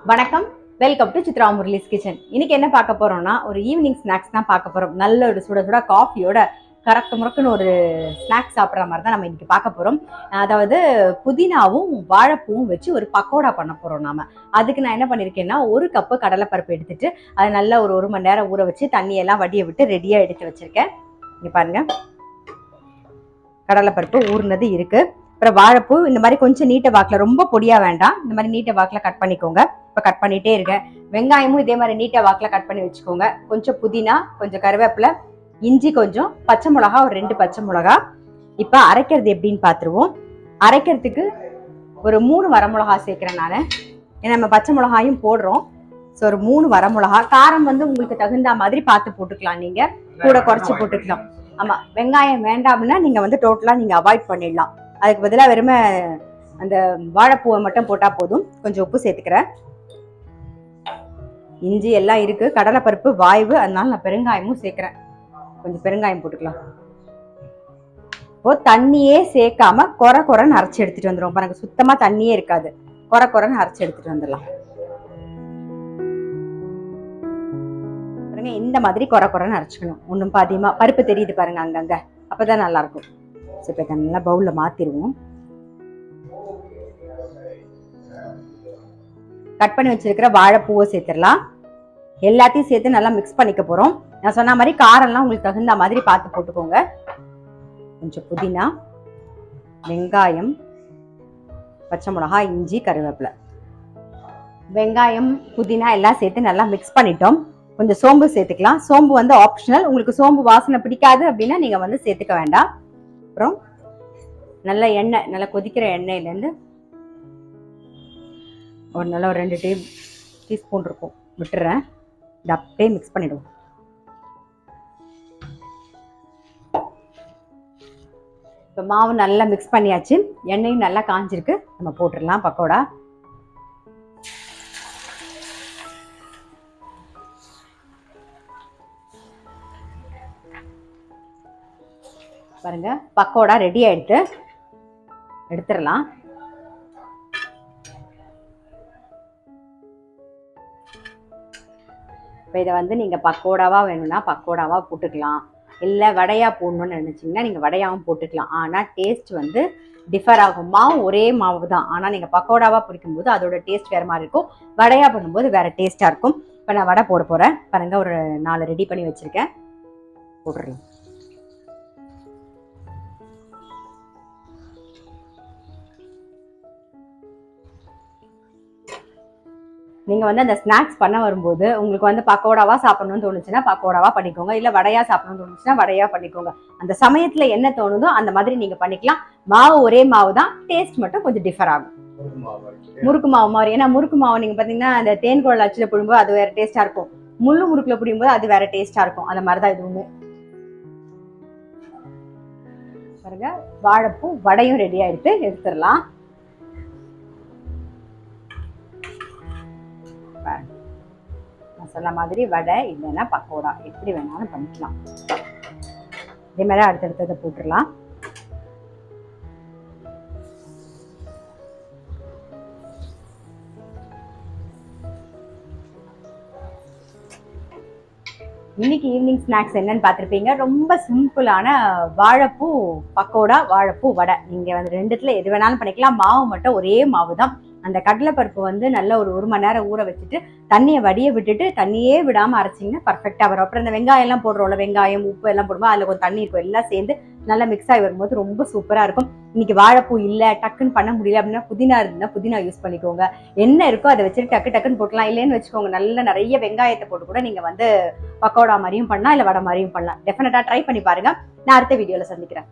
வணக்கம், welcome to Chitra Murali's kitchen. இன்னைக்கு என்ன பார்க்க போறோம்னா, ஒரு ஈவினிங் ஸ்நாக்ஸ் தான் பார்க்க போறோம். நல்ல ஒரு சுட சுட காஃபியோட கறக்கு முறக்குன்னு ஒரு ஸ்நாக்ஸ் சாப்பிட்ற மாதிரி தான் நம்ம இன்னைக்கு பார்க்க போறோம். அதாவது புதினாவும் வாழைப்பூவும் வச்சு ஒரு பக்கோடா பண்ண போறோம் நாம. அதுக்கு நான் என்ன பண்ணிருக்கேன்னா, ஒரு கப்பு கடலைப்பருப்பு எடுத்துட்டு அதை நல்லா ஒரு மணி நேரம் ஊற வச்சு தண்ணியெல்லாம் வடிய விட்டு ரெடியா எடுத்து வச்சிருக்கேன். இங்க பாருங்க, கடலைப்பருப்பு ஊறினது இருக்கு. அப்புறம் வாழைப்பூ இந்த மாதிரி கொஞ்சம் நீட்ட வாக்கில், ரொம்ப பொடியா வேண்டாம், இந்த மாதிரி நீட்ட வாக்கில் கட் பண்ணிக்கோங்க. இப்போ கட் பண்ணிட்டே இருக்கேன். வெங்காயமும் இதே மாதிரி நீட்ட வாக்கில் கட் பண்ணி வச்சுக்கோங்க. கொஞ்சம் புதினா, கொஞ்சம் கருவேப்பிலை, இஞ்சி, கொஞ்சம் பச்சை மிளகா, ஒரு 2 பச்சை மிளகா. இப்போ அரைக்கிறது எப்படின்னு பார்த்துருவோம். அரைக்கிறதுக்கு ஒரு 3 வரமிளகா சேர்க்கிறேன் நான். ஏன்னா நம்ம பச்சை மிளகாயும் போடுறோம். ஸோ ஒரு 3 வரமிளகா. காரம் வந்து உங்களுக்கு தகுந்த மாதிரி பார்த்து போட்டுக்கலாம், நீங்க கூட குறைச்சி போட்டுக்கலாம். ஆமா, வெங்காயம் வேண்டாம் அப்படின்னா நீங்க வந்து டோட்டலா நீங்க அவாய்ட் பண்ணிடலாம். அதுக்கு பதிலாக வெறுமை அந்த வாழைப்பூவை மட்டும் போட்டா போதும். கொஞ்சம் உப்பு சேர்த்துக்கிறேன். இஞ்சி எல்லாம் இருக்கு. கடலைப்பருப்பு வாய்வு, அதனால நான் பெருங்காயமும் சேர்க்கிறேன். கொஞ்சம் பெருங்காயம் போட்டுக்கலாம். இப்போ தண்ணியே சேர்க்காம கொரன்னு அரைச்சி எடுத்துட்டு வந்துடும். பாருங்க, சுத்தமா தண்ணியே இருக்காது. கொரன்னு அரைச்சி எடுத்துட்டு வந்துடலாம். பாருங்க, இந்த மாதிரி கொரன்னு அரைச்சிக்கணும். ஒன்றும் பாதியமா பருப்பு தெரியுது பாருங்க அங்கங்க, அப்பதான் நல்லா இருக்கும். இப்போ நல்லா பவுல்ல மாத்திருவோம். கட் பண்ணி வச்சிருக்கிற வாழைப்பூவை சேர்த்துடலாம். எல்லாத்தையும் சேர்த்து நல்லா மிக்ஸ் பண்ணிக்க போறோம். நான் சொன்ன மாதிரி காரம்லாம் உங்களுக்கு தகுந்த மாதிரி பார்த்து போட்டுக்கோங்க. கொஞ்சம் புதினா, வெங்காயம், பச்சை மிளகா, இஞ்சி, கருவேப்பிலை. வெங்காயம், புதினா எல்லாம் சேர்த்து நல்லா மிக்ஸ் பண்ணிட்டோம். கொஞ்சம் சோம்பு சேர்த்துக்கலாம். சோம்பு வந்து ஆப்ஷனல். உங்களுக்கு சோம்பு வாசனை பிடிக்காது அப்படின்னா நீங்க வந்து சேர்த்துக்க வேண்டாம். அப்புறம் நல்ல எண்ணெய், நல்லா கொதிக்கிற எண்ணெயிலேருந்து ஒரு நல்ல ஒரு 2 டீஸ்பூன் இருக்கும் விட்டுறேன். இது அப்படியே மிக்ஸ் பண்ணிடுவோம். இப்போ மாவு நல்லா மிக்ஸ் பண்ணியாச்சு. எண்ணெயும் நல்லா காஞ்சிருக்கு. நம்ம போட்டுடலாம் பக்கோடா. பாருங்க, பக்கோடா ரெடி ஆயிடுத்து. எடுத்துடலாம். இப்போ இதை வந்து நீங்கள் பக்கோடாவாக வேணும்னா பக்கோடாவாக போட்டுக்கலாம். இல்லை வடையாக போடணும்னு நினச்சிங்கன்னா நீங்கள் வடையாகவும் போட்டுக்கலாம். ஆனால் டேஸ்ட் வந்து டிஃபர் ஆகும். மாவு ஒரே மாவு தான், ஆனால் நீங்கள் பக்கோடாவாக பிடிக்கும்போது அதோட டேஸ்ட் வேறு மாதிரி இருக்கும். வடையாக பண்ணும்போது வேறு டேஸ்ட்டாக இருக்கும். இப்போ நான் வடை போட போகிறேன். பாருங்கள், ஒரு 4 ரெடி பண்ணி வச்சுருக்கேன். போட்டுடலாம். நீங்கள் வந்து அந்த ஸ்நாக்ஸ் பண்ண வரும்போது உங்களுக்கு வந்து பக்கோடாவா சாப்பிடணும்னு தோணுச்சுன்னா பக்கோடாவா பண்ணிக்கோங்க. இல்லை வடையா சாப்பிடணும்னு தோணுச்சுன்னா வடையா பண்ணிக்கோங்க. அந்த சமயத்தில் என்ன தோணுதோ அந்த மாதிரி நீங்கள் பண்ணிக்கலாம். மாவு ஒரே மாவு தான், டேஸ்ட் மட்டும் கொஞ்சம் டிஃபர் ஆகும். முறுக்கு மாவு மாதிரி. ஏன்னா முறுக்கு மாவு நீங்கள் பார்த்தீங்கன்னா அந்த தேன் குழல் அச்சில் புடும்போது அது வேறு டேஸ்ட்டாக இருக்கும். முள்ளு முறுக்கில் புடிக்கும்போது அது வேறு டேஸ்ட்டாக இருக்கும். அந்த மாதிரி தான் இதுவுமே. பாருங்க, வாழைப்பூ வடையும் ரெடி ஆகிடுத்து. எடுத்துடலாம். நான் சொன்ன மாதிரி வடை இல்லைன்னா பக்கோடா எப்படி வேணாலும் பண்ணிக்கலாம். இதே மாதிரி அடுத்தடுத்ததை போட்டுடலாம். இன்னைக்கு ஈவினிங் ஸ்நாக்ஸ் என்னன்னு பார்த்துருப்பீங்க. ரொம்ப சிம்பிளான வாழைப்பூ பக்கோடா, வாழைப்பூ வடை. நீங்கள் வந்து 2த்துல எது வேணாலும் பண்ணிக்கலாம். மாவு மட்டும் ஒரே மாவு தான். அந்த கடலைப்பருப்பு வந்து நல்லா ஒரு மணி நேரம் ஊற வச்சுட்டு தண்ணியை வடிய விட்டுட்டு தண்ணியே விடாமல் அரைச்சிங்கன்னா பர்ஃபெக்டாக வரும். அப்புறம் இந்த வெங்காயம் எல்லாம் போடுறோம்ல, வெங்காயம் உப்பு எல்லாம் போடும்போது அதில் கொஞ்சம் தண்ணி இருக்கும். எல்லாம் சேர்ந்து நல்லா மிக்ஸ் ஆகி வரும்போது ரொம்ப சூப்பராக இருக்கும். இன்னைக்கு வாழைப்பூ இல்லை, டக்குன்னு பண்ண முடியல அப்படின்னா புதினா இருந்தால் புதினா யூஸ் பண்ணிக்கோங்க. என்ன இருக்கோ அதை வச்சுட்டு டக்குன்னு போட்டலாம். இல்லைன்னு வச்சுக்கோங்க, நல்ல நிறைய வெங்காயத்தை போட்டு கூட நீங்கள் வந்து பக்கோடா மாதிரியும் பண்ணலாம், இல்லை வடை மாதிரியும் பண்ணலாம். டெஃபினட்டாக ட்ரை பண்ணி பாருங்க. நான் அடுத்த வீடியோவில் சந்திக்கிறேன்.